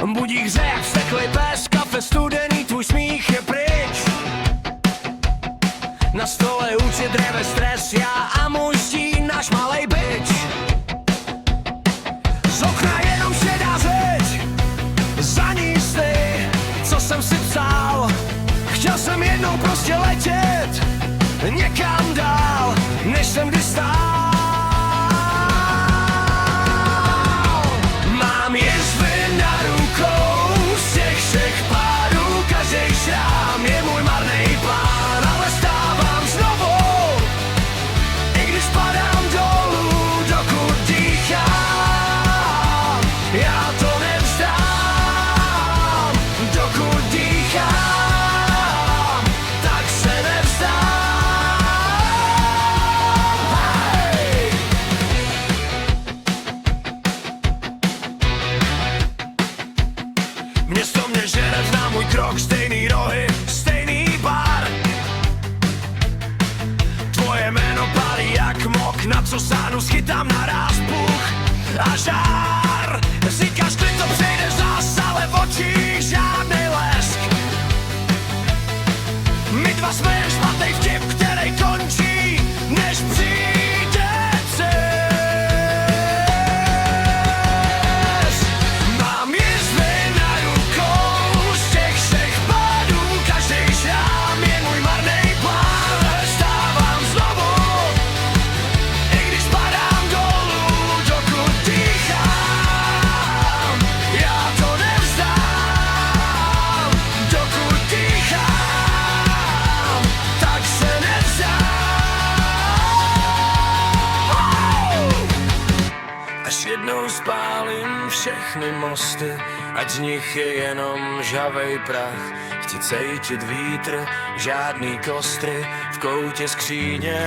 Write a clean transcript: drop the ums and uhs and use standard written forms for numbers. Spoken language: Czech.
Budík hře jak vzteklej pes, kafe studený, tvůj smích je pryč. Na stole účet, dreve, stres, já a můj stín, náš malej bič. Z okna jenom šedá zeď, za ní sny, co jsem si psal. Chtěl jsem jednou prostě letět někam dál, než jsem kdy stál. Mám jizvy na rukou, z těch všech pádů každej šrám je můj marnej plán, ale stávám znovu, i když padám dolů, dokud dýchám. Já to nevzdám, dokud dýchám, tak se nevzdám. Hej! Město mě žere, zná můj krok, stejný rohy, stejný bar. Tvoje jméno pálí jak mok, na co sáhnu, schytám naráz puch a žár. Říkáš, klid to přejde zás, ale v očích žádnej lesk. My dva jsme špatnej vtip, který končí, než přijde cest. Mám jizvy na rukou, z těch všech pádů každej šrám je můj marnej plán. Stávám znovu, i když padám dolů, dokud dýchám. Já to nevzdám, dokud dýchám, tak se nevzdám. Až jednou spálím všechny mosty, ať z nich je jenom žhavej prach. Chci cítit vítr, žádný kostry v koutě skříně.